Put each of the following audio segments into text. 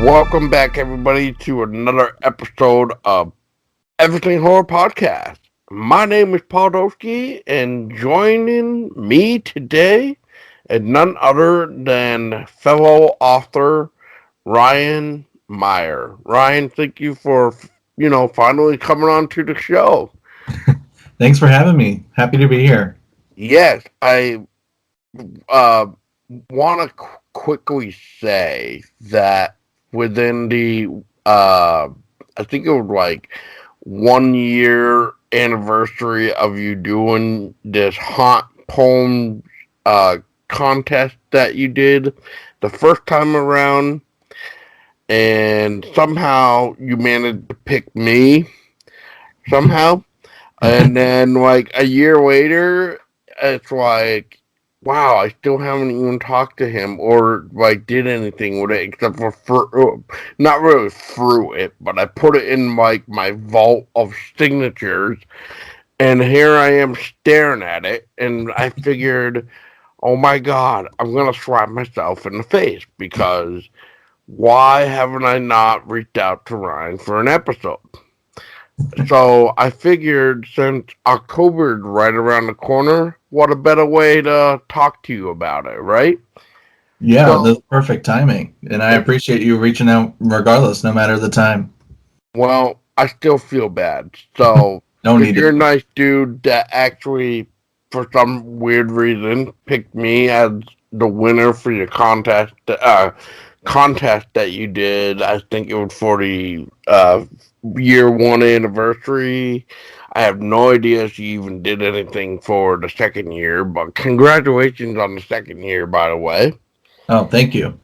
Welcome back, everybody, to another episode of Everything Horror Podcast. My name is Paul Doski, and joining me today is none other than fellow author Ryan Meyer. Ryan, thank you for, finally coming on to the show. Thanks for having me. Happy to be here. Yes, I uh, want to quickly say that within the I think it was like 1 year anniversary of you doing this haunt poem uh contest that you did the first time around, and somehow you managed to pick me somehow. And then, like, a year later, it's like, wow, I still haven't even talked to him or, like, did anything with it except for not really through it, but I put it in, like, my vault of signatures. And here I am staring at it. And I figured, oh my God, I'm going to slap myself in the face because why haven't I not reached out to Ryan for an episode? So I figured since October's right around the corner, what a better way to talk to you about it, right? Yeah, that's So, perfect timing. And I appreciate you reaching out regardless, no matter the time. well, I still feel bad. So, No because need to you're a feel. nice dude that actually, for some weird reason, picked me as the winner for your contest that you did. I think it was for the year one anniversary. I have no idea if you even did anything for the second year, but congratulations on the second year, by the way. Oh, thank you.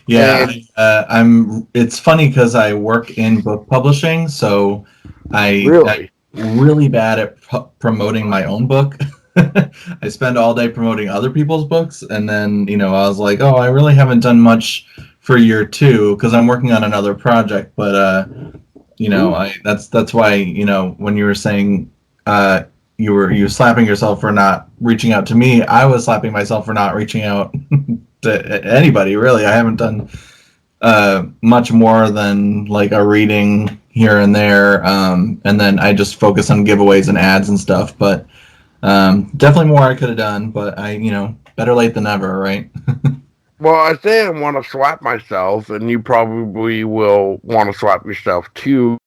Yeah, And I'm. It's funny because I work in book publishing, so I'm really, really bad at promoting my own book. I spend all day promoting other people's books, and then I was like, oh, I really haven't done much for year two because I'm working on another project. But ooh, I that's why when you were saying you were slapping yourself for not reaching out to me, I was slapping myself for not reaching out to anybody really. I haven't done much more than like a reading here and there, and then I just focus on giveaways and ads and stuff. But definitely more I could have done. But better late than never, right? well, I say I want to slap myself, and you probably will want to slap yourself too,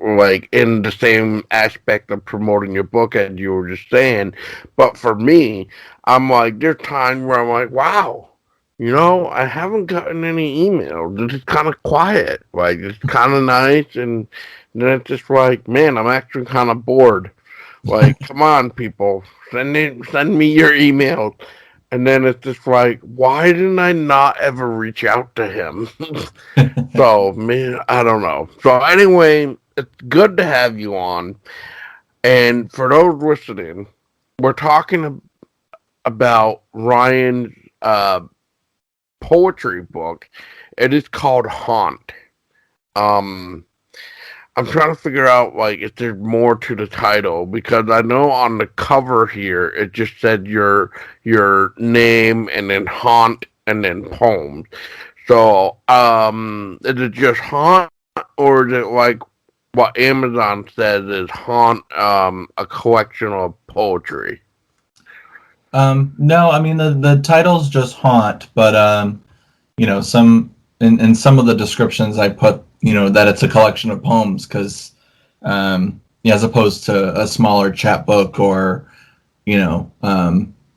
like in the same aspect of promoting your book as you were just saying. But for me, I'm like, there's times where I'm like, wow, I haven't gotten any emails. It's just kind of quiet. Like, it's kind of nice. And then it's just like, man, I'm actually kind of bored. Like, come on, people, send me your emails. And then it's just like, why didn't I not ever reach out to him? So, man, I don't know. So, anyway, it's good to have you on. And for those listening, we're talking about Ryan's poetry book. It is called Haunt. Um, I'm trying to figure out like if there's more to the title because I know on the cover here it just said your name and then haunt and then poems. So is it just haunt or is it like what Amazon says is haunt a collection of poetry? No, I mean the title's just haunt, but some in some of the descriptions I put that it's a collection of poems because yeah, as opposed to a smaller chapbook or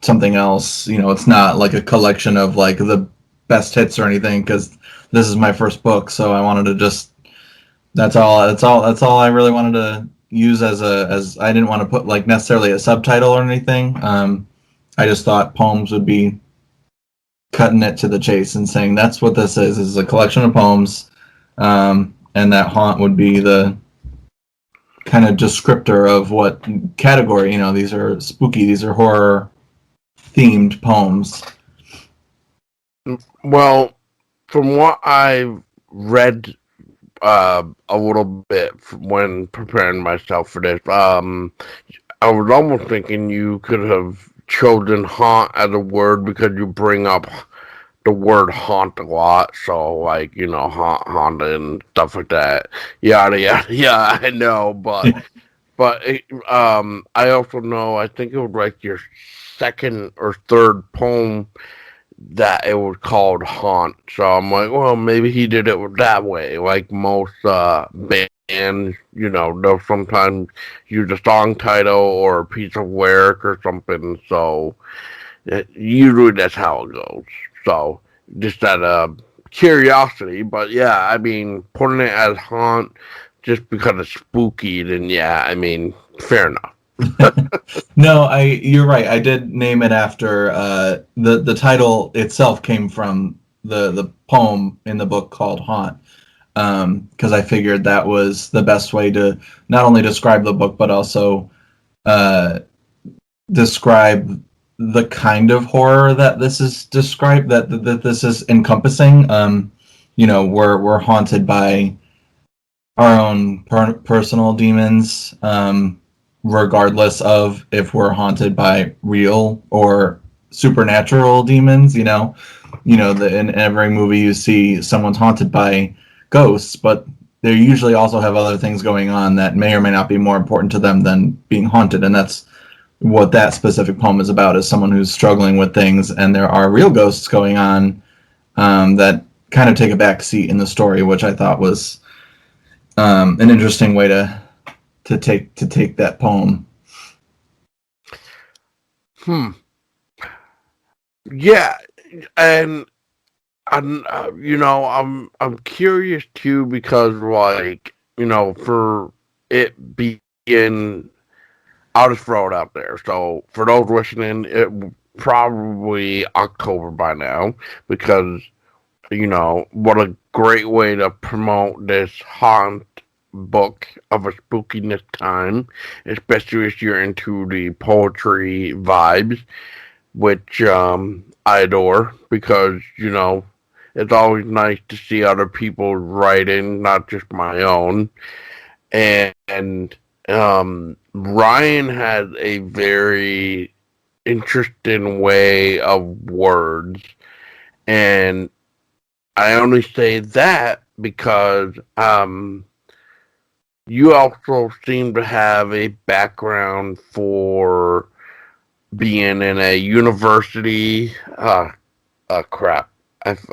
something else. It's not like a collection of like the best hits or anything because this is my first book, so I wanted to just that's all I really wanted to use as I didn't want to put like necessarily a subtitle or anything. I just thought poems would be cutting it to the chase and saying that's what this is a collection of poems, and that haunt would be the kind of descriptor of what category. These are spooky, these are horror themed poems. Well, from what I've read a little bit when preparing myself for this, I was almost thinking you could have chosen haunt as a word because you bring up the word haunt a lot, so like haunted and stuff like that. Yada yada. Yeah, I know, I also know. I think it was like your second or third poem that it was called haunt. So I'm like, well, maybe he did it that way. Like most bands, they'll sometimes use a song title or a piece of work or something. So usually that's how it goes. So just out of curiosity, but yeah, I mean, putting it as haunt just because it's spooky, then yeah, I mean, fair enough. No, you're right. I did name it after the title itself came from the poem in the book called Haunt. Because I figured that was the best way to not only describe the book but also uh, describe the kind of horror that this is described that this is encompassing. We're haunted by our own personal demons, regardless of if we're haunted by real or supernatural demons. In every movie you see someone's haunted by ghosts, but they usually also have other things going on that may or may not be more important to them than being haunted, and that's what that specific poem is about, is someone who's struggling with things, and there are real ghosts going on that kind of take a back seat in the story, which I thought was an interesting way to take that poem. Hmm. Yeah, and I'm curious too because like for it being, I'll just throw it out there. So for those listening, it probably October by now because what a great way to promote this haunt book of a spookiness time, especially if you're into the poetry vibes, which I adore because it's always nice to see other people writing, not just my own. And Ryan has a very interesting way of words, and I only say that because you also seem to have a background for being in a university. Crap. I've,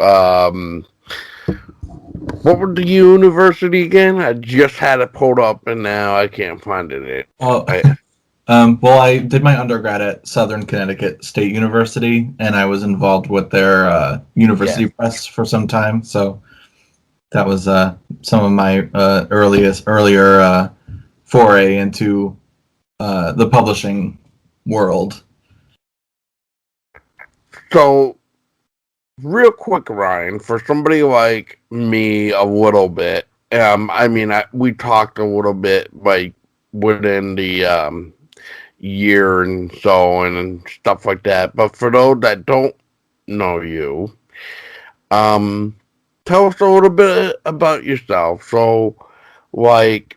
what was the university again? I just had it pulled up and now I can't find it. Well, I, I did my undergrad at Southern Connecticut State University, and I was involved with their yeah. university press for some time. So that was some of my earlier foray into the publishing world. So, real quick, Ryan, for somebody like me, a little bit. We talked a little bit like within the year and so and stuff like that. But for those that don't know you, um, tell us a little bit about yourself. So, like,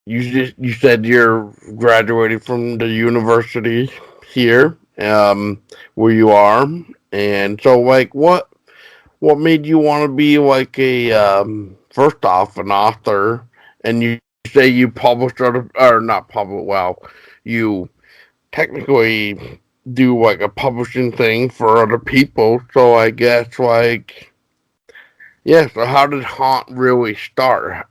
you said you're graduating from the university here, where you are, and so like, what made you want to be like a first off an author, and you say you published or not publish well, you technically do like a publishing thing for other people. So I guess like yeah. So how did Haunt really start?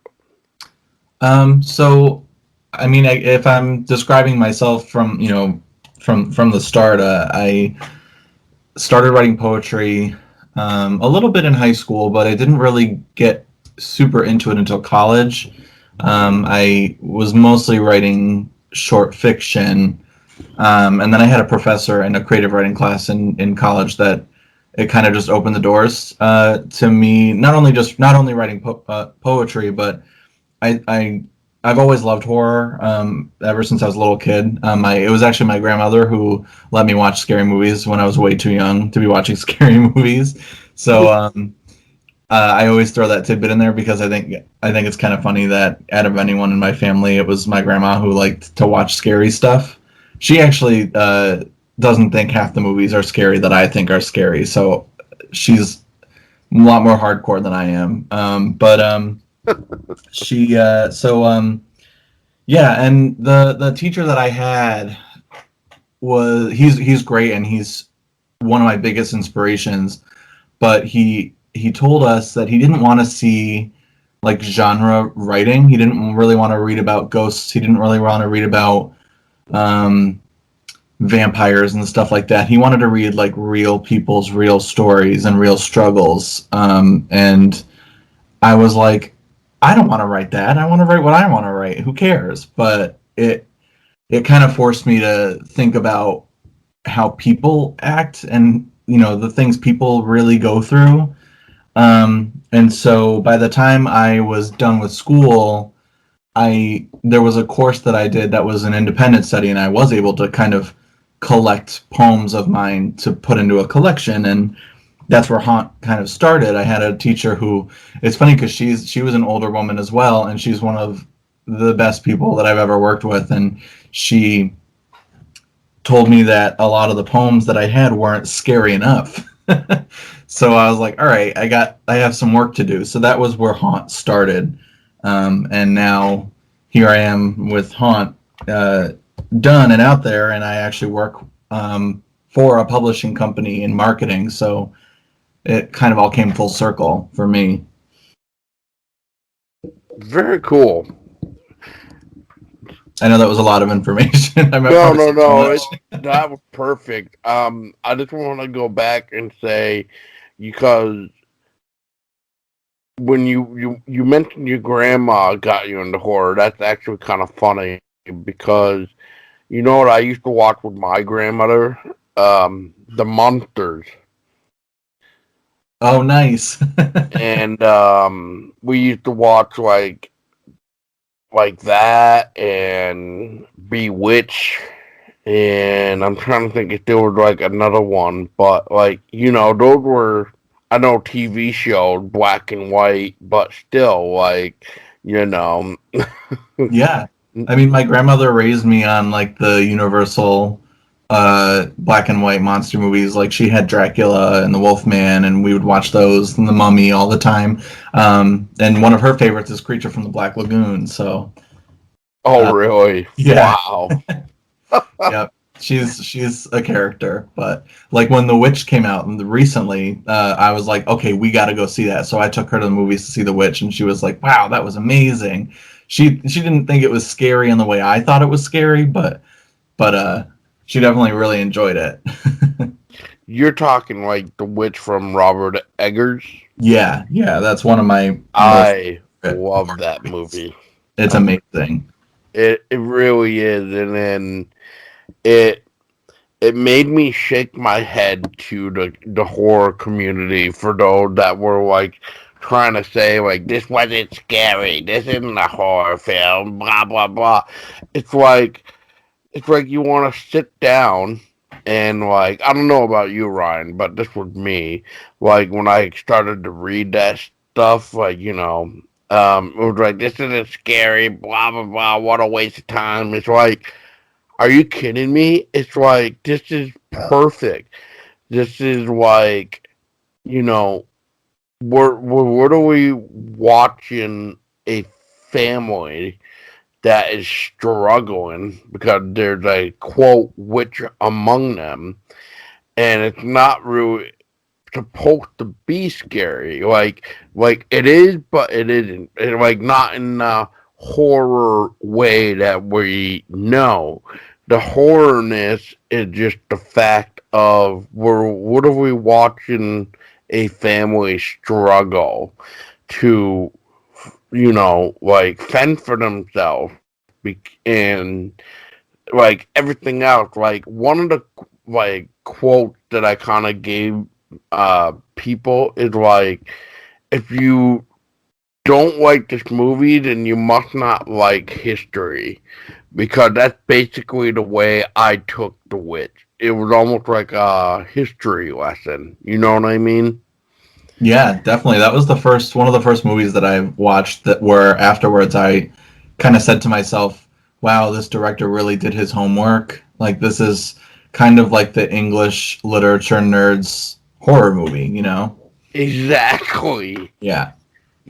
So, I mean, if I'm describing myself from the start, I started writing poetry a little bit in high school, but I didn't really get super into it until college. I was mostly writing short fiction, and then I had a professor in a creative writing class in college that it kind of just opened the doors to me, not only writing poetry, but I I've always loved horror ever since I was a little kid. It was actually my grandmother who let me watch scary movies when I was way too young to be watching scary movies. So I always throw that tidbit in there because I think it's kind of funny that out of anyone in my family, it was my grandma who liked to watch scary stuff. She actually doesn't think half the movies are scary that I think are scary. So she's a lot more hardcore than I am. She yeah, and the teacher that I had was he's great, and he's one of my biggest inspirations. But he told us that he didn't want to see like genre writing. He didn't really want to read about ghosts. He didn't really want to read about um, vampires and stuff like that. He wanted to read like real people's real stories and real struggles. And I was like, I don't want to write that. I want to write what I want to write. Who cares? But it kind of forced me to think about how people act and the things people really go through. And so by the time I was done with school, I there was a course that I did that was an independent study, and I was able to kind of collect poems of mine to put into a collection, and that's where Haunt kind of started. I had a teacher who, it's funny because she was an older woman as well, and she's one of the best people that I've ever worked with, and she told me that a lot of the poems that I had weren't scary enough. So I was like, all right, I have some work to do. So that was where Haunt started. And now here I am with Haunt done and out there, and I actually work for a publishing company in marketing. So it kind of all came full circle for me. Very cool. I know that was a lot of information. No. That was perfect. I just want to go back and say, because when you mentioned your grandma got you into horror, that's actually kind of funny, because you know what I used to watch with my grandmother? The Monsters. Oh, nice. And we used to watch like that and Bewitch, and I'm trying to think if there was like another one, but like those were, I know, TV shows, black and white, but still you know. Yeah. I mean, my grandmother raised me on like the Universal black and white monster movies. Like she had Dracula and the Wolfman, and we would watch those and the Mummy all the time. And one of her favorites is Creature from the Black Lagoon. So Oh, really? yeah, Wow. yeah, she's a character. But like when The Witch came out recently, I was like, okay, we got to go see that. So I took her to the movies to see The Witch, and she was like, wow, that was amazing. She didn't think it was scary in the way I thought it was scary, but she definitely really enjoyed it. You're talking like The Witch from Robert Eggers? Yeah, that's one of my most I favorite love horror that movies. movie. It's amazing. It really is, and then it it made me shake my head to the horror community, for those that were like trying to say like this wasn't scary, this isn't a horror film, blah blah blah. It's like you want to sit down and, like, I don't know about you, Ryan, but this was me. Like when I started to read that stuff, it was like this isn't scary, blah blah blah. What a waste of time. It's like, are you kidding me? It's like, this is perfect. This is like, you know, what are we watching? A family that is struggling because there's a quote witch among them, and it's not really supposed to be scary. Like it is, but it isn't. And like not in the horror way that we know. The horrorness is just the fact of, what are we watching a family struggle to, like, fend for themselves, and like everything else. Like one of the quotes that I kind of gave people is like, if you don't like this movie, then you must not like history, because that's basically the way I took The Witch. It was almost like a history lesson. You know what I mean? Yeah, definitely. That was the first one of the first movies that I watched that where afterwards I kind of said to myself, "Wow, this director really did his homework. Like this is kind of like the English literature nerds horror movie, you know? Exactly. Yeah.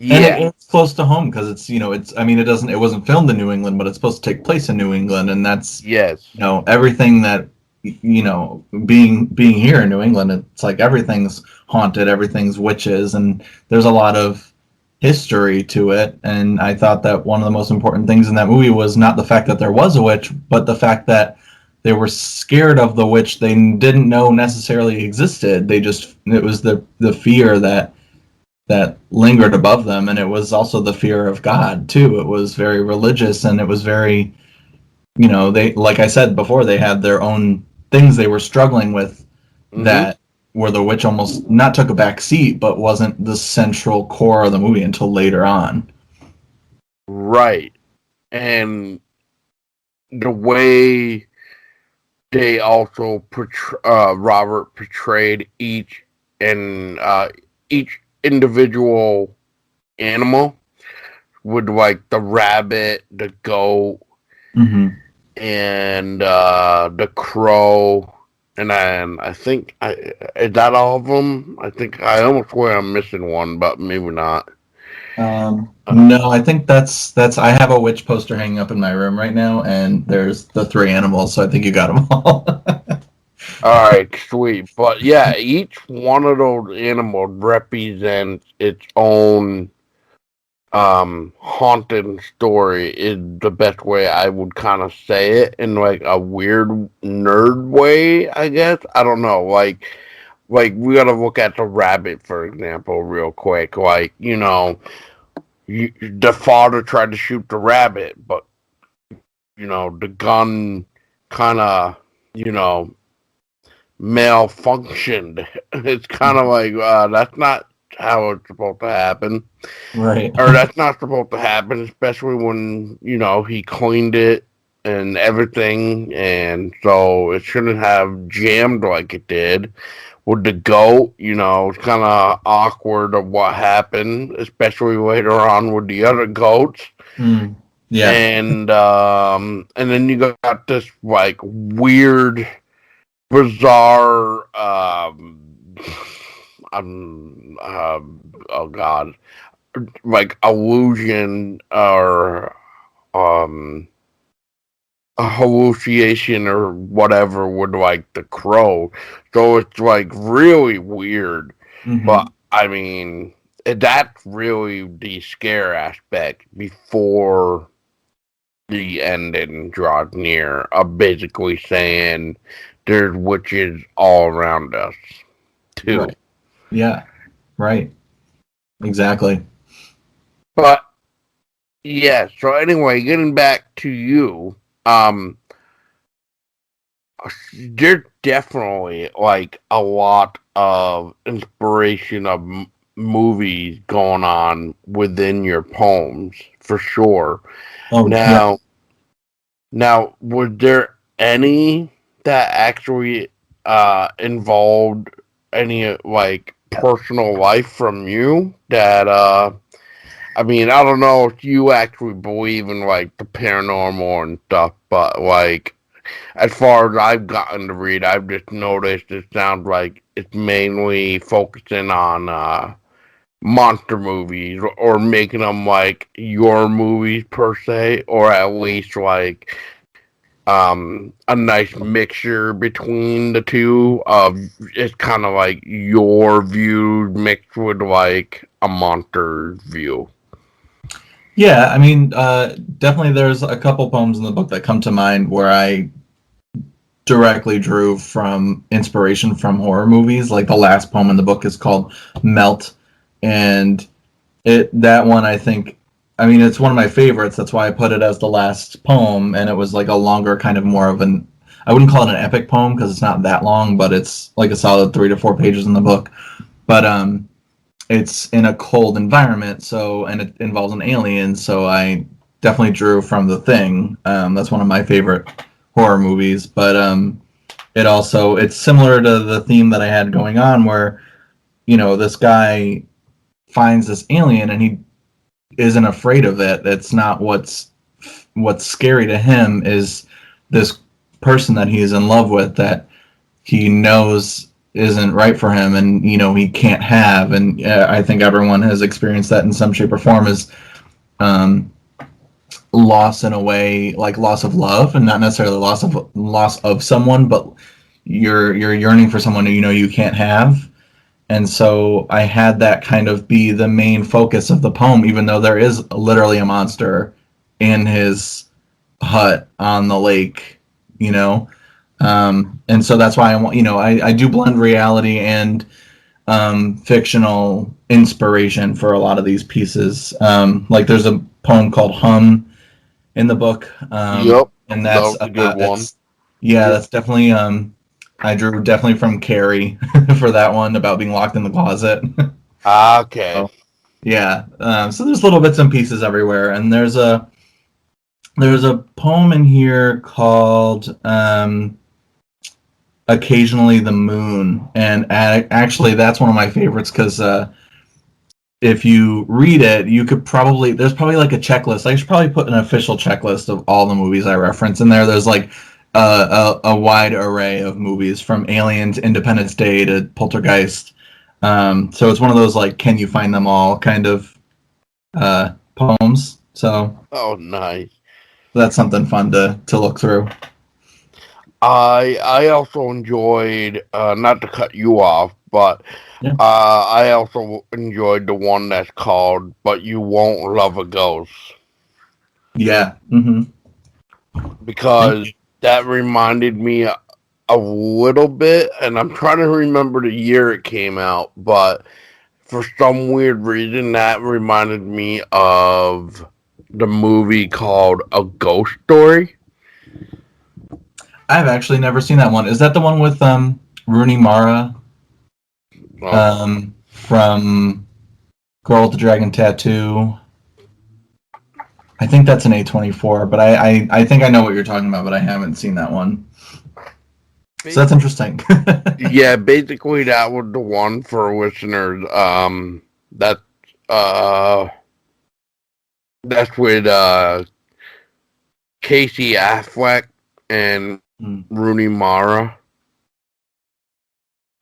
And Yeah. it's close to home because it's, it's, I mean, it wasn't filmed in New England, but it's supposed to take place in New England. And that's, Yes. everything that, being here in New England, it's like everything's haunted, everything's witches, and there's a lot of history to it. And I thought that one of the most important things in that movie was not the fact that there was a witch, but the fact that they were scared of the witch they didn't know necessarily existed. It was the fear that lingered above them, and it was also the fear of God too. It was very religious, and it was very, they, like I said before, they had their own things they were struggling with, Mm-hmm. that where the witch almost not took a back seat, but wasn't the central core of the movie until later on. Right. And the way they also Robert portrayed each individual animal, with like the rabbit, the goat, Mm-hmm. and the crow, and then I think is that all of them? I think I almost swear I'm missing one, but maybe not. Uh, No, I think that's. I have a witch poster hanging up in my room right now, and there's the three animals, so I think you got them all. all right, sweet. But yeah, each one of those animals represents its own haunted story, is the best way I would kind of say it, in like a weird nerd way, I guess. I don't know. Like we gotta look at the rabbit, for example, real quick. Like, the father tried to shoot the rabbit, but the gun kind of, you know malfunctioned. It's kind of like, that's not how it's supposed to happen, Right. or that's not supposed to happen, especially when he cleaned it and everything, and so it shouldn't have jammed like it did. With the goat, it's kind of awkward of what happened, especially later on with the other goats. Mm. Yeah. And then you got this like weird, bizarre, oh god, like illusion, or um a hallucination or whatever, with like the crow. So it's like really weird. Mm-hmm. But I mean, that's really the scare aspect before the ending draws near, of basically saying there's witches all around us too. Right. Yeah. Right. Exactly. But yeah, so anyway, getting back to you, um there's definitely like a lot of inspiration of movies going on within your poems, for sure. Oh, yeah. Now, was there any that actually involved any like personal life from you, that I mean, I don't know if you actually believe in like the paranormal and stuff, but like, as far as I've gotten to read, I've just noticed it sounds like it's mainly focusing on monster movies, or making them like your movies per se, or at least like a nice mixture between the two, of it's kind of like your view mixed with like a monster view. Yeah, I mean, definitely there's a couple poems in the book that come to mind where I directly drew from inspiration from horror movies. Like the last poem in the book is called Melt, and that one I think, I mean, it's one of my favorites. That's why I put it as the last poem, and it was like a longer, kind of more of an, I wouldn't call it an epic poem because it's not that long, but it's like a solid 3 to 4 pages in the book. But it's in a cold environment, so, and it involves an alien, so I definitely drew from The Thing. That's one of my favorite horror movies, but it's similar to the theme that I had going on, where this guy finds this alien and he isn't afraid of it. It's not what's scary to him is this person that he's in love with, that he knows isn't right for him, and he can't have. And I think everyone has experienced that in some shape or form. Is um, loss in a way, like loss of love, and not necessarily loss of someone, but you're yearning for someone who you can't have. And so I had that kind of be the main focus of the poem, even though there is literally a monster in his hut on the lake, you know. And so that's why I want, I do blend reality and fictional inspiration for a lot of these pieces. Like there's a poem called "Hum" in the book, Yep, and that was a good one. that's yeah, that's definitely I drew definitely from Carrie for that one about being locked in the closet. Okay. So, yeah, so there's little bits and pieces everywhere, and there's a poem in here called "Occasionally the Moon," and actually that's one of my favorites because if you read it, you could probably there's probably like a checklist. I should probably put an official checklist of all the movies I reference in there. There's like a wide array of movies from Aliens, Independence Day to Poltergeist. So it's one of those like, can you find them all kind of poems. So Oh, nice. that's something fun to look through. I also enjoyed, not to cut you off, but Yeah. I also enjoyed the one that's called "But You Won't Love a Ghost" Yeah. Mm-hmm. Thank because you. that reminded me a little bit, and I'm trying to remember the year it came out, but for some weird reason, that reminded me of the movie called A Ghost Story. I've actually never seen that one. Is that the one with Rooney Mara Uh, from Girl with the Dragon Tattoo? I think that's an A24, but I think I know what you're talking about, but I haven't seen that one. So that's interesting. yeah, basically that was the one for listeners. That uh, that's with Casey Affleck and Hmm. Rooney Mara.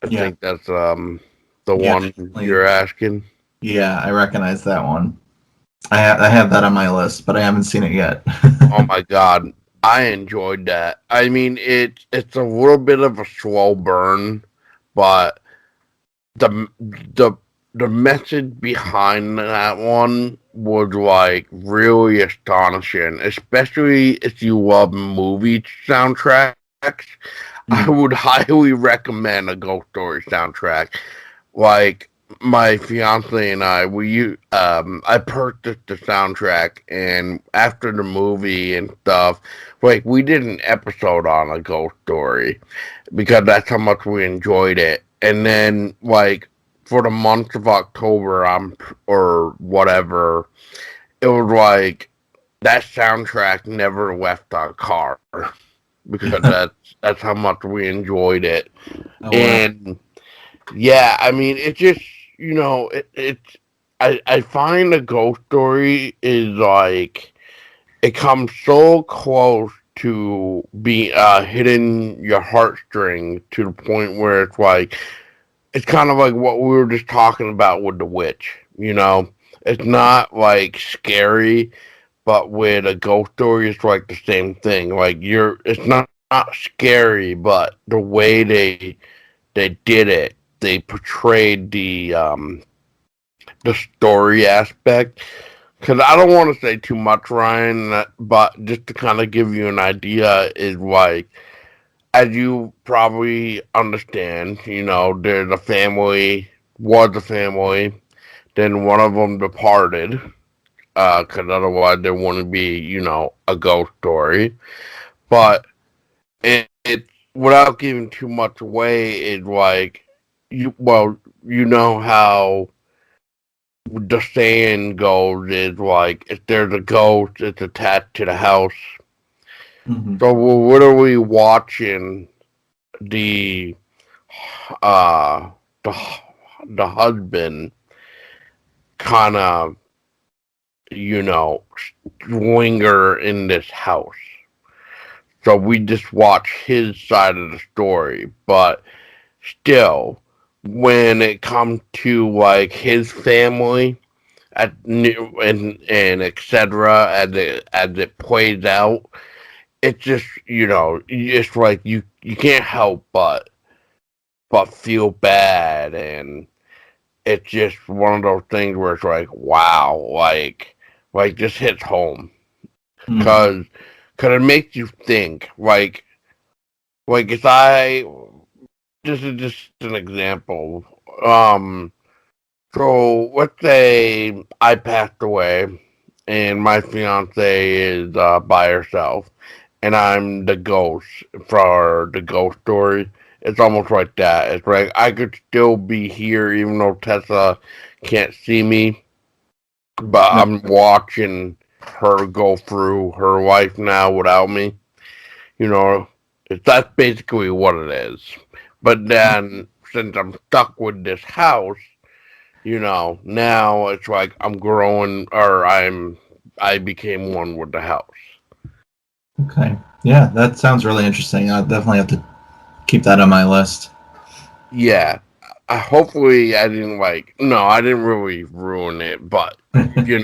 I Yeah. think that's the Yeah, one definitely. you're asking. Yeah, I recognize that one. I have that on my list, but I haven't seen it yet. Oh my god, I enjoyed that. I mean, it's a little bit of a slow burn, but the the the message behind that one was like really astonishing, especially if you love movie soundtracks. I Mm. would highly recommend a Ghost Story soundtrack. Like my fiance and I purchased the soundtrack, and after the movie and stuff, like we did an episode on a Ghost Story because that's how much we enjoyed it. And then like for the month of October, or whatever, it was like that soundtrack never left our car because that's how much we enjoyed it. Oh wow. And yeah, I mean, it just it's I find a ghost story is like it comes so close to be hitting your heartstring to the point where it's like it's kind of like what we were just talking about with the witch. It's not like scary, but with a ghost story, it's like the same thing. Like it's not scary, but the way they did it, they portrayed the story aspect. Because I don't want to say too much, Ryan, but just to kind of give you an idea, is like as you probably understand, there's was a family, then one of them departed, because otherwise there wouldn't be, a ghost story. But it without giving too much away, is like you know how the saying goes is like if there's a ghost, it's attached to the house. Hmm. So what are we watching? The uh the the husband kind of you know linger in this house, so we just watch his side of the story. But still, when it comes to like his family and etc. As it plays out, it's just it's like you can't help but feel bad, and it's just one of those things where it's like wow, like this hits home Mm. because it makes you think like if I this is just an example. Um, so let's say I passed away, and my fiance is by herself, and I'm the ghost for the ghost story. It's almost like that. It's like I could still be here, even though Tessa can't see me, but No. I'm watching her go through her life now without me. You know, that's basically what it is. But then, since I'm stuck with this house, now it's like I'm growing, or I became one with the house. Okay. Yeah, that sounds really interesting. I'll definitely have to keep that on my list. Yeah. Hopefully, I didn't no, I didn't really ruin it, but there's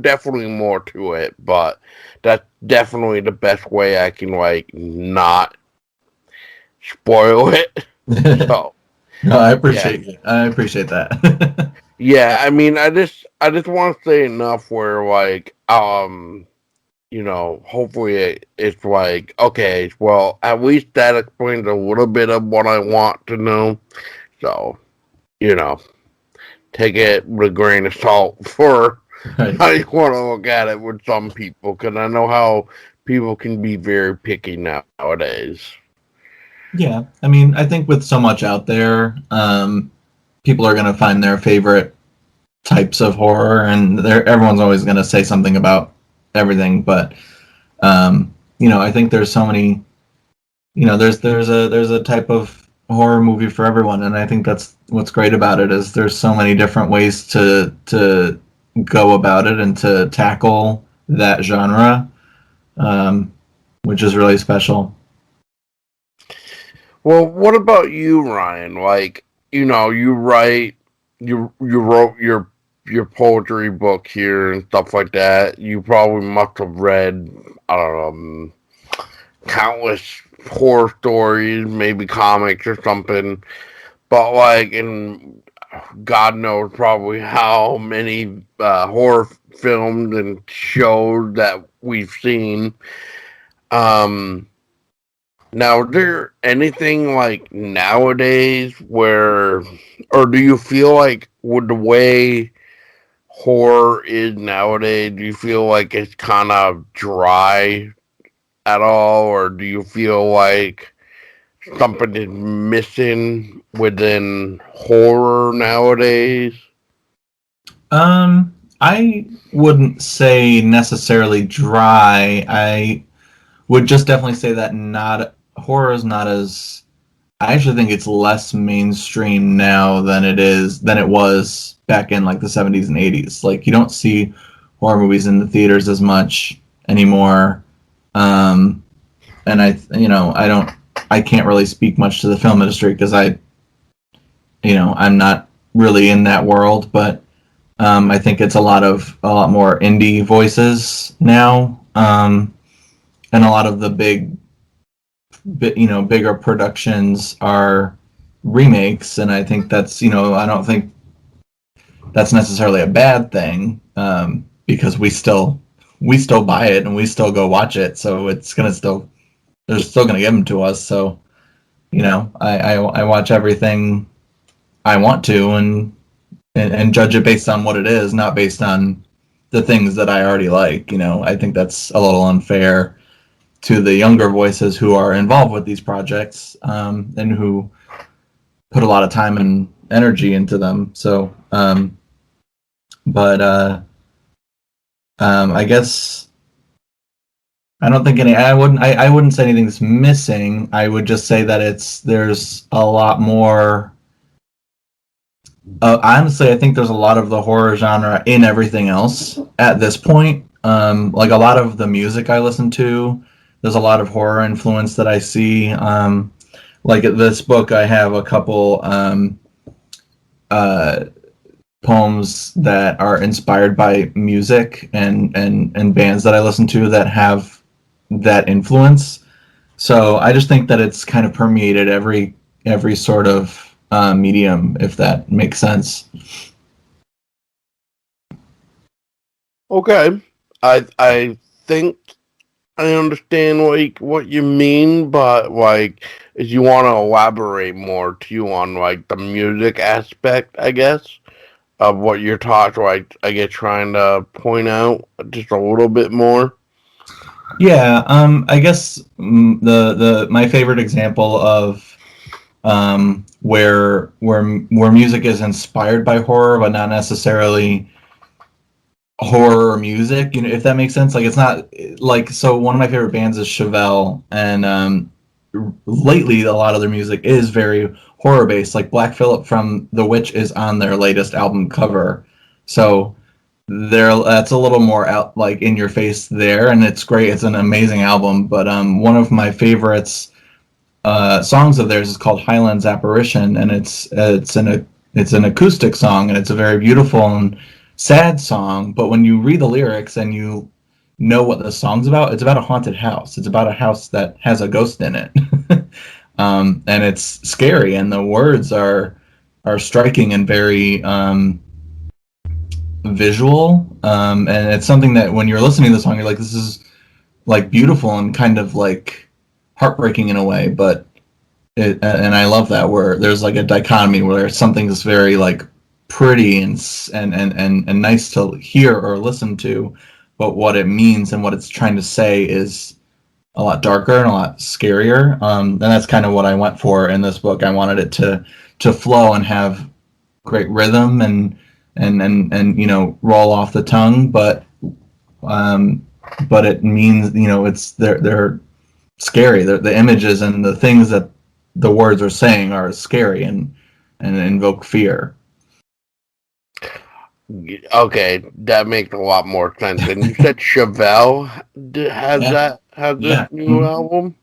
definitely more to it, but that's definitely the best way I can not spoil it. So No, I yeah, appreciate it. I appreciate that. yeah. I mean, I just want to say enough where hopefully it's like, okay, well, at least that explains a little bit of what I want to know. So, you know, take it with a grain of salt for Right. how you want to look at it with some people, because I know how people can be very picky nowadays. Yeah, I mean, I think with so much out there, people are going to find their favorite types of horror, and everyone's always going to say something about everything. But I think there's so many. There's a type of horror movie for everyone, and I think that's what's great about it is there's so many different ways to go about it and to tackle that genre, um, which is really special. Well, what about you, Ryan? You write, you wrote your poetry book here and stuff like that. You probably must have read, I don't know, countless horror stories, maybe comics or something. But and God knows probably how many horror films and shows that we've seen. Um, Now, is there anything like nowadays where, or do you feel like with the way horror is nowadays, do you feel like it's kind of dry at all, or do you feel like something is missing within horror nowadays? I wouldn't say necessarily dry. I would just definitely say that not horror is not as. I actually think it's less mainstream now than it was back in like the 70s and 80s. Like you don't see horror movies in the theaters as much anymore. Um, and I can't really speak much to the film industry because I'm not really in that world, but I think it's a lot more indie voices now, and a lot of the bigger productions are remakes, and I think I don't think that's necessarily a bad thing, because we still buy it and we still go watch it, so it's gonna still they're still gonna give them to us. So I watch everything I want to, and judge it based on what it is, not based on the things that I already like. I think that's a little unfair to the younger voices who are involved with these projects, and who put a lot of time and energy into them. So, but I guess I don't think any. I wouldn't say anything's missing. I would just say that there's a lot more. Honestly, I think there's a lot of the horror genre in everything else at this point. Like a lot of the music I listen to, there's a lot of horror influence that I see. like this book, I have a couple uh, poems that are inspired by music and bands that I listen to that have that influence. So I just think that it's kind of permeated every sort of medium, if that makes sense. Okay, I think I understand what you mean, but like, if you want to elaborate more too on like the music aspect, I guess, of what you're talking, like I get trying to point out just a little bit more. Yeah, I guess the my favorite example of where music is inspired by horror, but not necessarily horror music. You know, if that makes sense. Like it's not like so. One of my favorite bands is Chevelle, and lately a lot of their music is very horror based. Like Black Phillip from The Witch is on their latest album cover, so there that's a little more out like in your face there, and it's great. It's an amazing album. But one of my favorites songs of theirs is called Highlands Apparition, and it's an acoustic song, and it's a very beautiful and sad song. But when you read the lyrics and you know what the song's about, it's about a haunted house. It's about a house that has a ghost in it, and it's scary. And the words are striking and very visual. And it's something that when you're listening to the song, you're like, this is like beautiful and kind of like heartbreaking in a way, but and I love that where there's like a dichotomy where something's very like pretty and nice to hear or listen to, but what it means and what it's trying to say is a lot darker and a lot scarier. And that's kind of what I went for in this book. I wanted it to flow and have great rhythm and you know roll off the tongue, um, but it means you know it's they're scary. The images and the things that the words are saying are scary and invoke fear. Okay, that makes a lot more sense. And you said Chevelle Yeah, has this yeah, new album.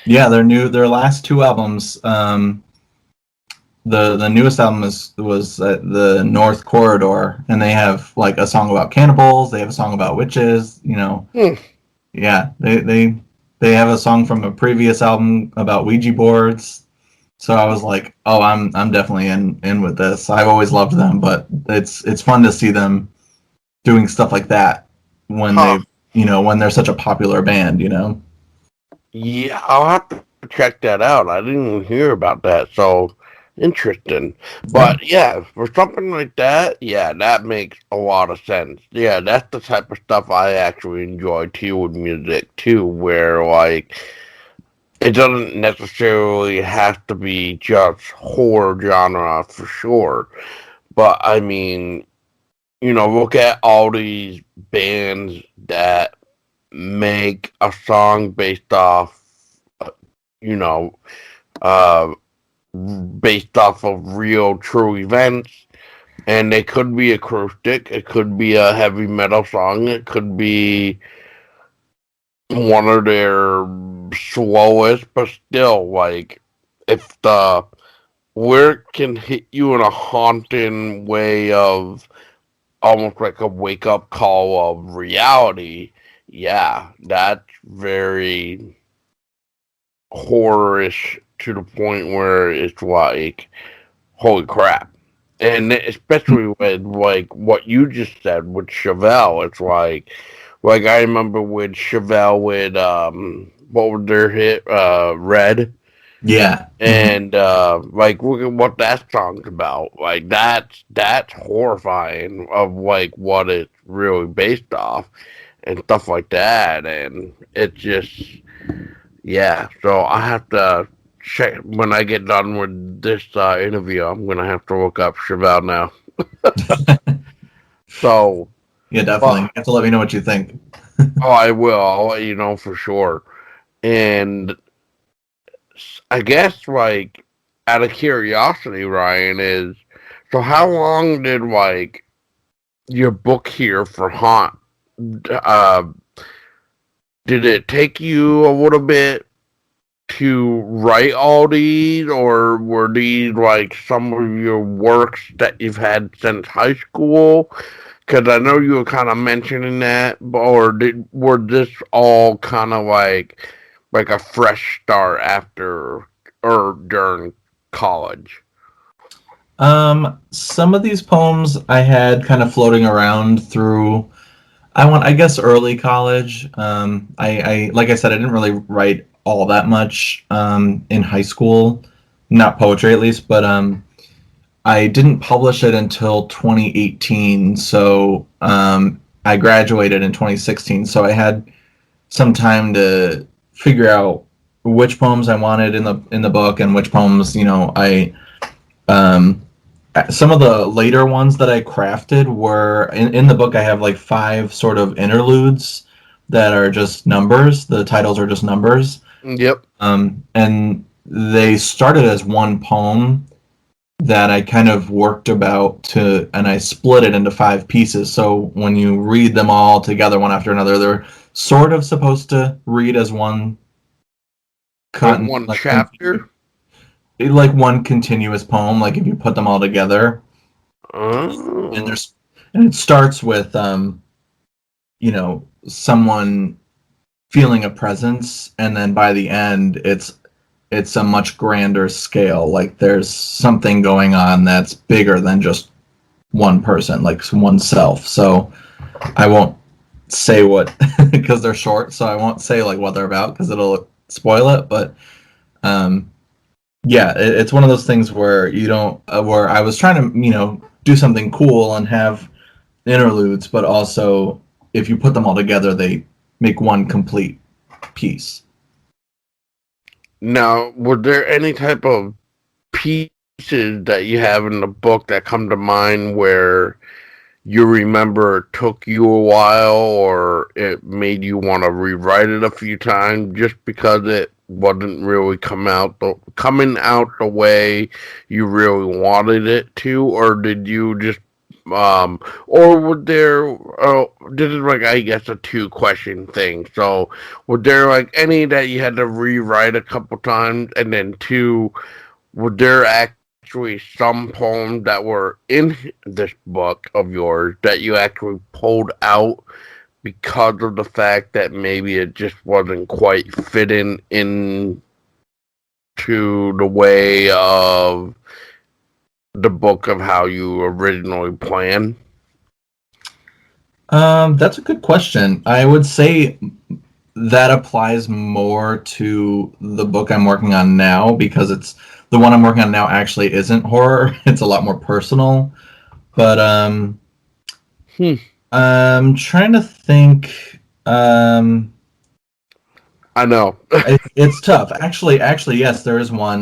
yeah. Their last two albums. The newest album was the North Corridor, and they have like a song about cannibals. They have a song about witches. You know, Hmm. yeah. They have a song from a previous album about Ouija boards. So I was like, oh, I'm definitely in with this. I've always loved them, but it's fun to see them doing stuff like that when Huh. they you know when they're such a popular band. You know. Yeah, I'll have to check that out. I didn't even hear about that, so interesting. Yeah. But yeah, for something like that, yeah, that makes a lot of sense. Yeah, that's the type of stuff I actually enjoy too with music too, where like it doesn't necessarily have to be just horror genre for sure. But I mean, look at all these bands that make a song based off, you know, uh, based off of real, true events. And it could be acoustic, it could be a heavy metal song, it could be one of their slowest, but still, like, if the lyric can hit you in a haunting way of almost like a wake up call of reality, yeah, that's very horrorish to the point where it's like, holy crap. And especially with like what you just said with Chevelle, it's like I remember with Chevelle with what was their hit, Red. Yeah. Hmm. And like look at what that song's about. Like that's horrifying of like what it's really based off and stuff like that. And it's just yeah. So I have to check when I get done with this interview. I'm gonna have to look up Chevelle now. So, Yeah, definitely. You but have to let me know what you think. oh, I will. I'll let you know for sure. And I guess like out of curiosity, Ryan, is so how long did like your book here for Haunt? Uh, did it take you a little bit? to write all these, or were these like some of your works that you've had since high school? Because I know you were kind of mentioning that, or were this all kind of like a fresh start after or during college? Some of these poems I had kind of floating around through I guess early college. I like I said, I didn't really write all that much in high school, not poetry at least, but I didn't publish it until 2018. So I graduated in 2016. So I had some time to figure out which poems I wanted in the book and which poems, I um, some of the later ones that I crafted were in the book. I have like five sort of interludes that are just numbers. The titles are just numbers. Yep. And they started as one poem that I kind of worked about and I split it into five pieces. So when you read them all together one after another, they're sort of supposed to read as one Like one like chapter. one continuous poem. Like if you put them all together, and Oh. there's and it starts with someone feeling a presence, and then by the end it's a much grander scale. Like there's something going on that's bigger than just one person, like oneself. So I won't say what because they're short, so I won't say like what they're about because it'll spoil it. But um, yeah, it's one of those things where you don't where I was trying to do something cool and have interludes, but also if you put them all together, they make one complete piece. Now, were there any type of pieces that you have in the book that come to mind where you remember it took you a while or it made you want to rewrite it a few times just because it wasn't really coming out the way you really wanted it to, or did you just or would there this is like I guess a two question thing. So would there like any that you had to rewrite a couple times, and then two, were there actually some poems that were in this book of yours that you actually pulled out because of the fact that maybe it just wasn't quite fitting into the way of the book of how you originally planned? That's a good question. I would say that applies more to the book I'm working on now because it's the one I'm working on now actually isn't horror. It's a lot more personal. But Hmm. I'm trying to think. I know. It's tough. Actually, yes, there is one.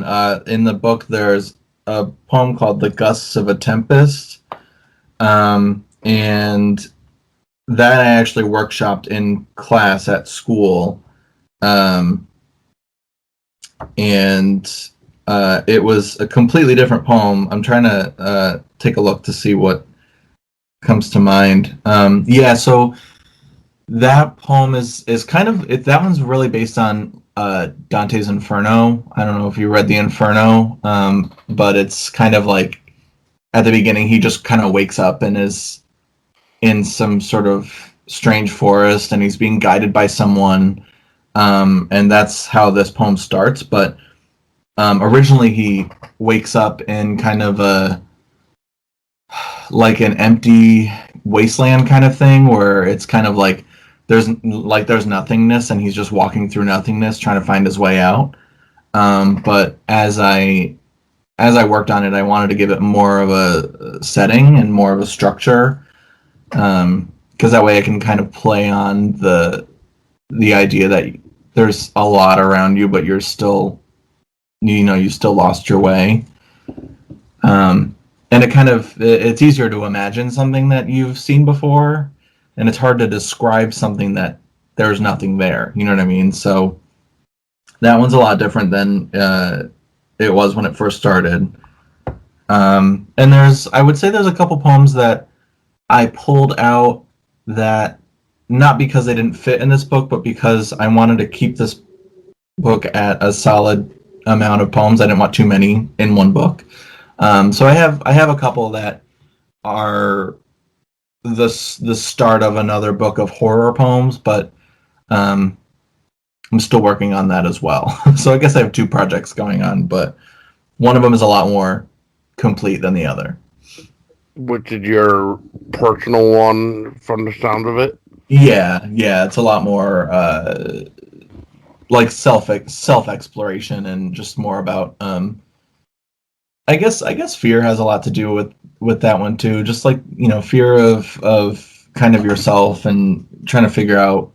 In the book, there's a poem called "The Gusts of a Tempest," and that I actually workshopped in class at school, um, and it was a completely different poem. I'm trying to take a look to see what comes to mind. Yeah, so that poem is kind of that one's really based on Dante's Inferno. I don't know if you read the Inferno, but it's kind of like at the beginning he just kind of wakes up and is in some sort of strange forest and he's being guided by someone, and that's how this poem starts. But originally he wakes up in kind of a like an empty wasteland kind of thing where it's kind of like there's nothingness and he's just walking through nothingness trying to find his way out. But as I worked on it, I wanted to give it more of a setting and more of a structure, because that way I can kind of play on the idea that there's a lot around you, but you're still you still lost your way. And it's easier to imagine something that you've seen before, and it's hard to describe something that there's nothing there. You know what I mean? So that one's a lot different than it was when it first started. And I would say there's a couple poems that I pulled out that not because they didn't fit in this book, but because I wanted to keep this book at a solid amount of poems. I didn't want too many in one book. So I have a couple that are the start of another book of horror poems, but um, I'm still working on that as well. So I guess I have two projects going on, but one of them is a lot more complete than the other. Which is your personal one from the sound of it? Yeah, it's a lot more like self exploration and just more about I guess fear has a lot to do with that one too. Just like, fear of kind of yourself and trying to figure out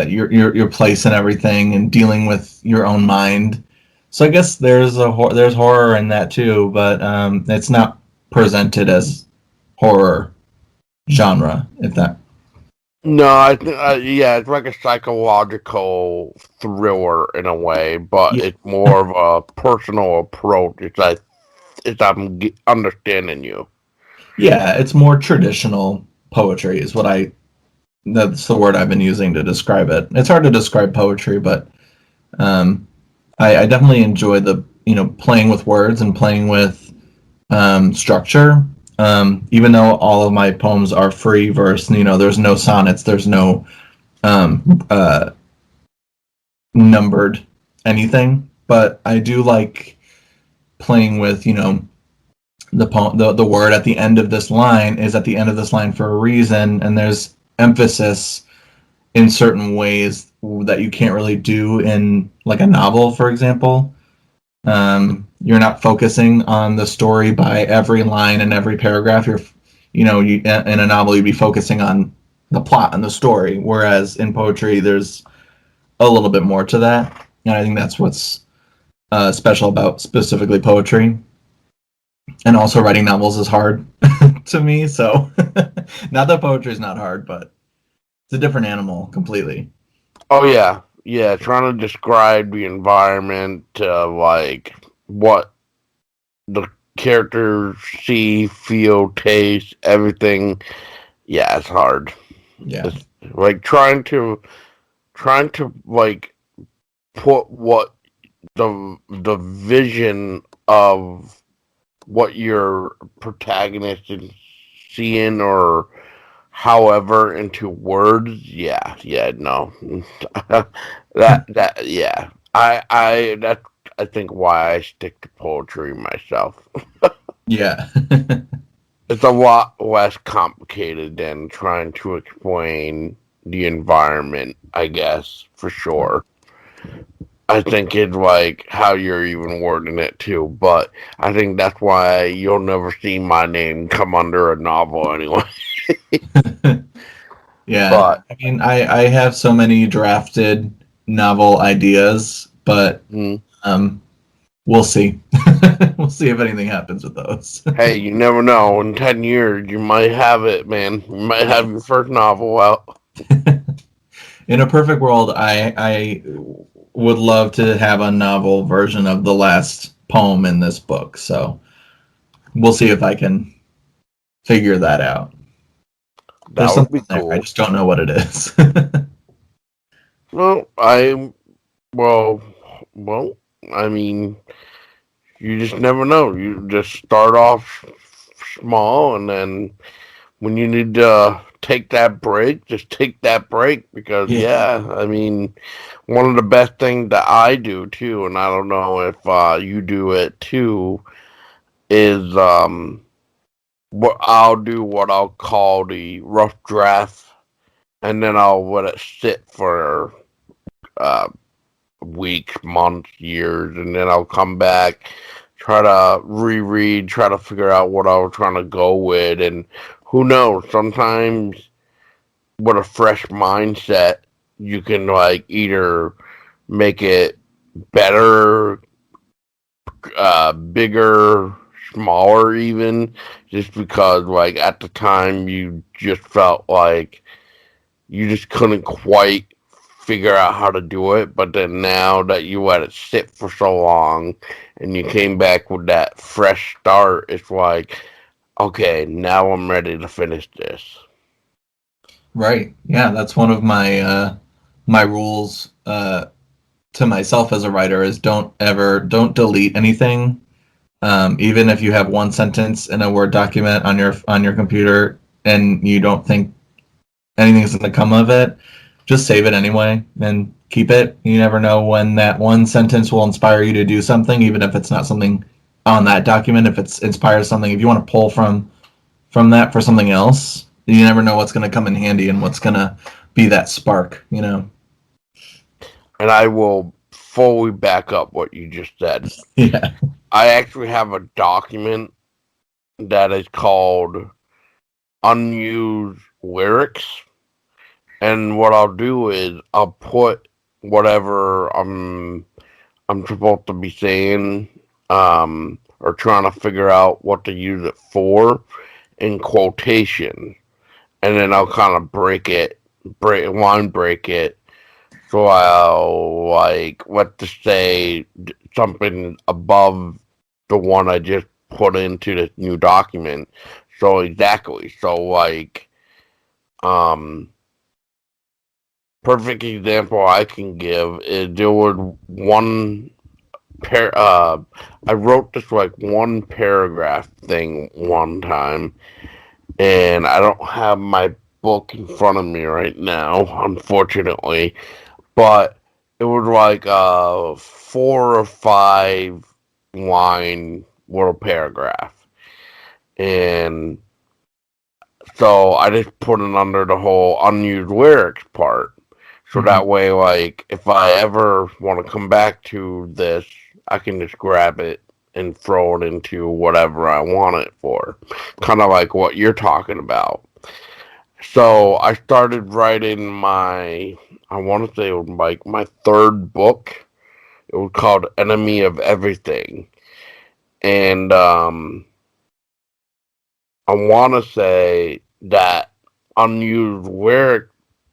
your place and everything and dealing with your own mind. So I guess there's horror in that too, but it's not presented as horror genre, if that. No, I think yeah, it's like a psychological thriller in a way, but Yeah, it's more of a personal approach. It's understanding you. yeah, it's more traditional poetry is what I that's the word I've been using to describe it. It's hard to describe poetry, but um, I definitely enjoy the playing with words and playing with structure. Even though all of my poems are free verse, there's no sonnets, there's no um, uh, numbered anything. But I do like playing with the word at the end of this line is at the end of this line for a reason, and there's emphasis in certain ways that you can't really do in like a novel, for example. You're not focusing on the story by every line and every paragraph. In a novel, you'd be focusing on the plot and the story, whereas in poetry, there's a little bit more to that. And I think that's what's special about specifically poetry. And also, writing novels is hard to me. So, not that poetry is not hard, but it's a different animal completely. Oh yeah, yeah. Trying to describe the environment, like what the characters see, feel, taste, everything. Yeah, it's hard. Yeah. It's like trying to like put what the vision of what your protagonist is seeing or however into words. Yeah, yeah, no. That yeah. I that's I think why I stick to poetry myself. Yeah. It's a lot less complicated than trying to explain the environment, I guess, for sure. I think it's like how you're even wording it too, but I think that's why you'll never see my name come under a novel anyway. Yeah. But I mean, I have so many drafted novel ideas, but mm, um, we'll see. We'll see if anything happens with those. hey, you never know. In 10 years, you might have it, man. You might have your first novel out. In a perfect world, I would love to have a novel version of the last poem in this book. So we'll see if I can figure that out. That There's would be something there. I cool. just don't know what it is. Well, I well, well. I mean, you just never know. You just start off small, and then when you need to take that break, just take that break because Yeah. yeah, I mean, one of the best things that I do too, and I don't know if you do it too, is what I'll do what I'll call the rough draft, and then I'll let it sit for uh weeks, months, years, and then I'll come back, try to reread, try to figure out what I was trying to go with, and who knows, sometimes with a fresh mindset, you can like either make it better, bigger, smaller, even just because like at the time you just felt like you just couldn't quite figure out how to do it. But then now that you let it sit for so long and you came back with that fresh start, it's like, okay, now I'm ready to finish this. Right. Yeah, that's one of my rules. to myself as a writer is don't delete anything. Even if you have one sentence in a Word document on your computer and you don't think anything's going to come of it, just save it anyway and keep it. You never know when that one sentence will inspire you to do something, even if it's not something on that document. If it's inspires something, if you want to pull from that for something else, you never know what's going to come in handy and what's going to be that spark. You know. And I will fully back up what you just said. Yeah. I actually have a document that is called unused lyrics. And what I'll do is I'll put whatever I'm supposed to be saying, or trying to figure out what to use it for in quotation, and then I'll kind of line break it. So I'll like let's just say something above the one I just put into this new document. So exactly. So like um perfect example I can give is there was one pair I wrote this like one paragraph thing one time, and I don't have my book in front of me right now, unfortunately, but it was like a 4 or 5 line little paragraph. And so I just put it under the whole unused lyrics part. So Mm-hmm. that way, like, if I ever want to come back to this, I can just grab it and throw it into whatever I want it for. Kind of like what you're talking about. So I started writing I want to say it was like my third book. It was called Enemy of Everything. And I want to say that unused lyric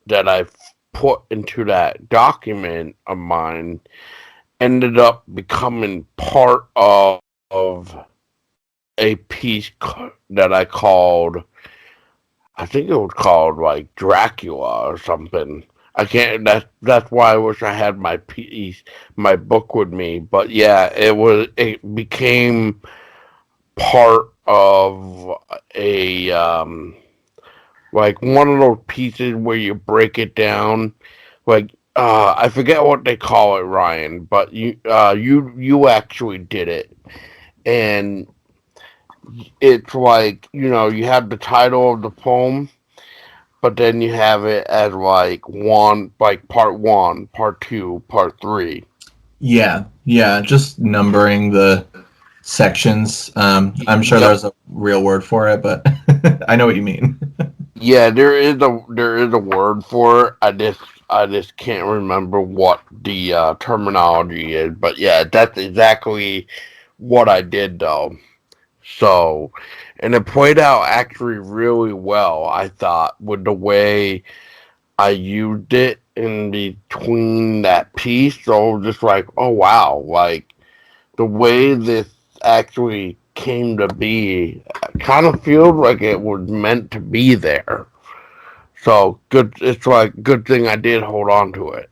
that I put into that document of mine ended up becoming part of a piece that I think it was called like Dracula or something. I can't. That's why I wish I had my book with me. But yeah, it became part of a like one of those pieces where you break it down. Like I forget what they call it, Ryan, but you actually did it, and it's like you have the title of the poem, but then you have it as like part one, part two, part three. Yeah, yeah, just numbering the sections. I'm sure Yep. there's a real word for it, but I know what you mean. Yeah, there is a word for it. I just can't remember what the terminology is, but yeah, that's exactly what I did though. So, and it played out actually really well. I thought with the way I used it in between that piece. So just like, oh wow, like the way this actually came to be, kind of feels like it was meant to be there. So good. It's like good thing I did hold on to it.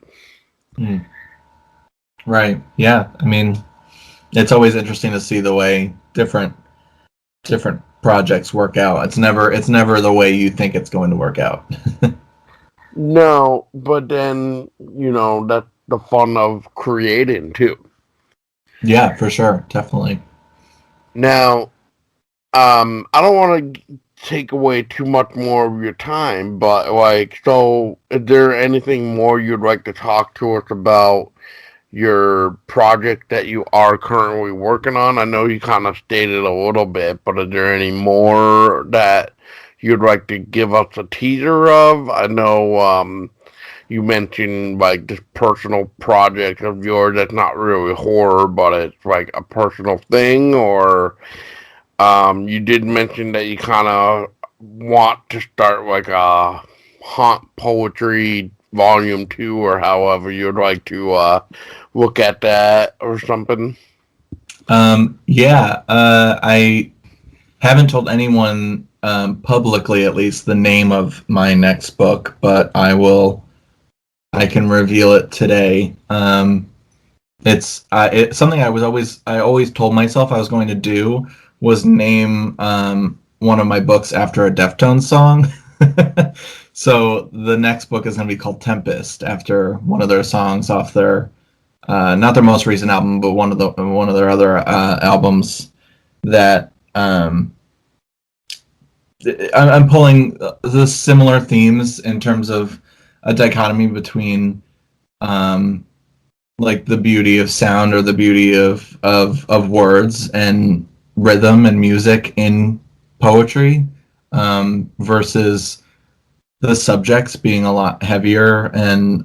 Hmm. Right. Yeah. I mean, it's always interesting to see the way different projects work out. It's never the way you think it's going to work out. No, but then that's the fun of creating too. Yeah, for sure. Definitely. Now, I don't want to take away too much more of your time, but like, so is there anything more you'd like to talk to us about your project that you are currently working on? I know you kind of stated a little bit, but is there any more that you'd like to give us a teaser of? I know you mentioned like this personal project of yours that's not really horror, but it's like a personal thing, or you did mention that you kind of want to start like a haunt poetry volume 2, or however you'd like to look at that or something. Yeah. I haven't told anyone publicly, at least, the name of my next book, but I will. I can reveal it today. It's something I always told myself I was going to do was name one of my books after a Deftones song. So the next book is going to be called Tempest after one of their songs off their not their most recent album, but one of their other albums that I'm pulling the similar themes in terms of a dichotomy between um, like the beauty of sound or the beauty of words and rhythm and music in poetry versus the subjects being a lot heavier and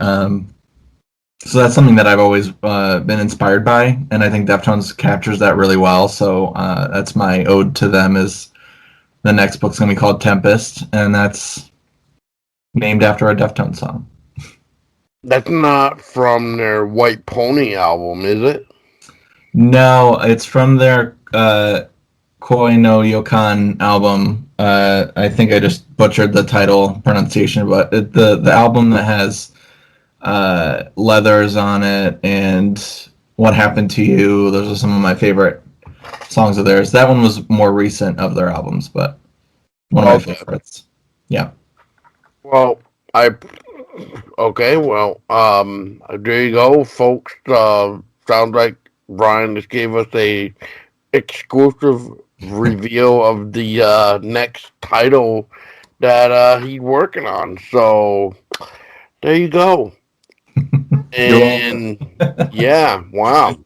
so that's something that I've always been inspired by, and I think Deftones captures that really well. So that's my ode to them. Is the next book's gonna be called Tempest, and that's named after a Deftones song. That's not from their White Pony album, is it? No, it's from their Koi no Yokan album. I think I just butchered the title pronunciation, but the album that has Leathers on it and What Happened to You. Those are some of my favorite songs of theirs. That one was more recent of their albums, but one of my Okay. favorites. Yeah. Well, I okay. Well, there you go, folks. Sounds like Brian just gave us a exclusive reveal of the next title that he's working on. So there you go. You're welcome. And yeah, wow.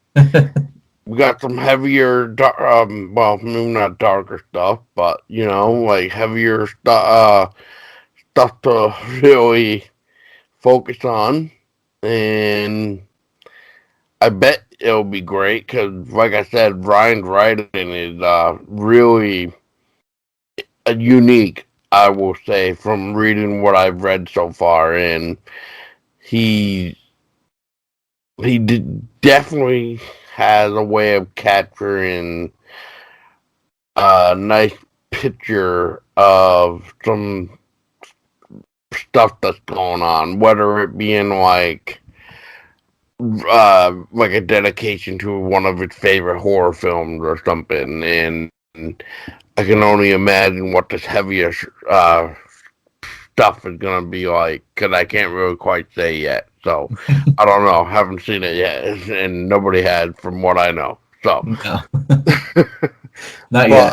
We got some heavier, well, maybe not darker stuff, but you know, like heavier stuff to really focus on. And I bet it'll be great because, like I said, Ryan's writing is really unique. I will say from reading what I've read so far, and he definitely has a way of capturing a nice picture of some stuff that's going on, whether it be in like a dedication to one of its favorite horror films or something, and I can only imagine what this heavier stuff is gonna be like because I can't really quite say yet. So I don't know. Haven't seen it yet, and nobody had, from what I know. So, No, not but yet.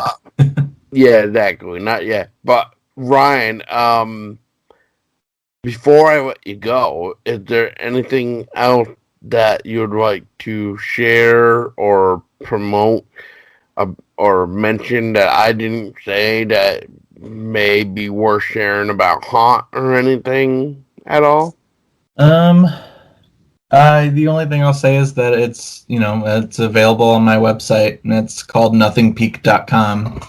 yeah, exactly, not yet. But Ryan, before I let you go, is there anything else that you'd like to share or promote or mention that I didn't say that may be worth sharing about Haunt or anything at all? Um, the only thing I'll say is that it's available on my website, and it's called nothingpeak.com.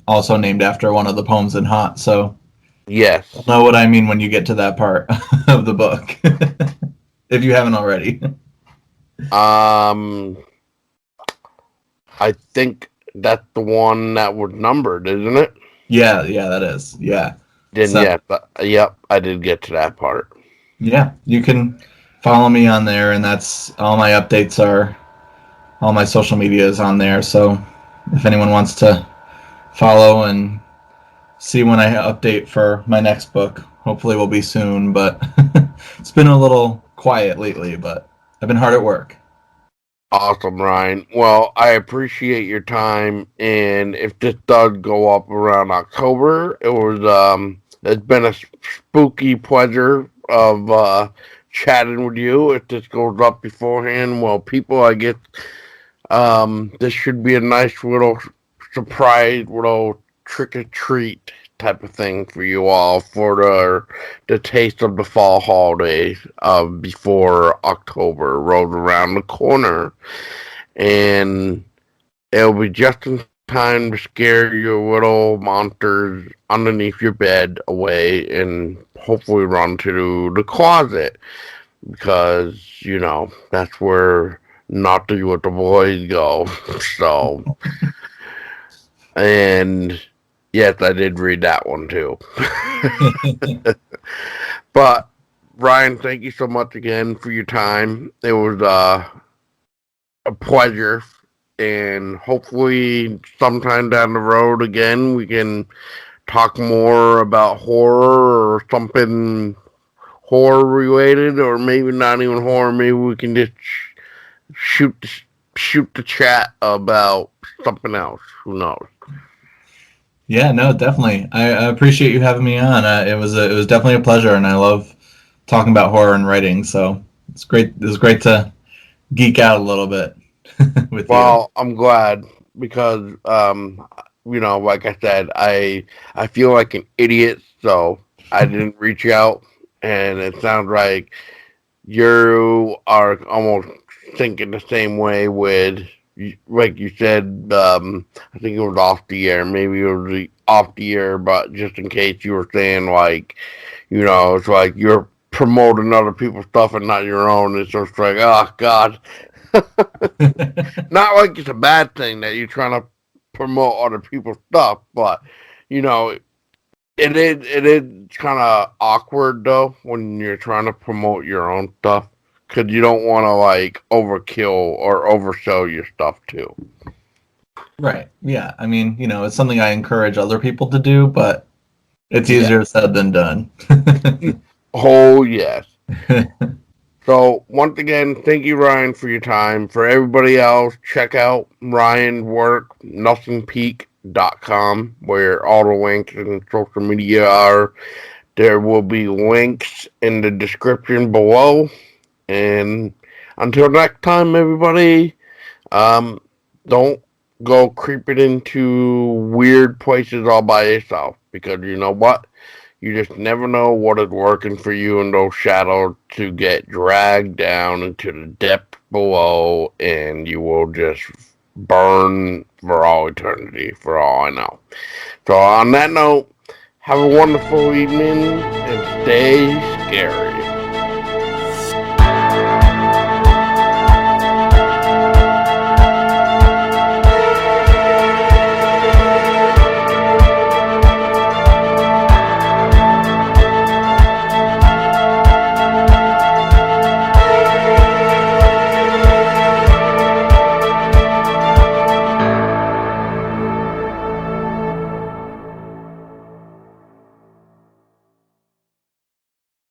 Also named after one of the poems in Haunt, so you'll Yes. know what I mean when you get to that part of the book, if you haven't already. Um, I think that's the one that was numbered, isn't it? Yeah, that is. Yeah. Then So, yes, yep, I did get to that part. yeah, you can follow me on there, and that's all my updates are. All my social media is on there. So, if anyone wants to follow and see when I update for my next book, hopefully will be soon. But it's been a little quiet lately, but I've been hard at work. Awesome, Ryan. Well, I appreciate your time, and if this does go up around October, it's been a spooky pleasure of chatting with you. If this goes up beforehand, well, people, I guess this should be a nice little surprise, little trick or treat type of thing for you all for the taste of the fall holidays before October rolls around the corner, and it'll be just in time to scare your little monsters underneath your bed away and hopefully run to the closet because that's where naughty little boys go. So, and yes, I did read that one too. But Ryan, thank you so much again for your time. It was a pleasure, and hopefully, sometime down the road again, we can talk more about horror or something horror related, or maybe not even horror. Maybe we can just shoot the, shoot the chat about something else. Who knows? Yeah, no, definitely. I appreciate you having me on. It was definitely a pleasure, and I love talking about horror and writing. So it's great. It was great to geek out a little bit with you. Well, I'm glad because like I said, I feel like an idiot, so I didn't reach out, and it sounds like you are almost thinking the same way with, like you said. I think it was off the air. Maybe it was off the air, but just in case you were saying like, it's like you're promoting other people's stuff and not your own. It's just like, oh God, not like it's a bad thing that you're trying to promote other people's stuff, but you know, it is kind of awkward though when you're trying to promote your own stuff because you don't want to like overkill or oversell your stuff too. Right. Yeah. I mean, it's something I encourage other people to do, but it's Yeah. easier said than done. Oh yes. So once again, thank you, Ryan, for your time. For everybody else, check out Ryan's work, nothingpeak.com, where all the links and social media are. There will be links in the description below. And until next time, everybody, um, don't go creeping into weird places all by yourself because you know what? You just never know what is working for you in those shadows to get dragged down into the depth below, and you will just burn for all eternity, for all I know. So, on that note, have a wonderful evening and stay scary.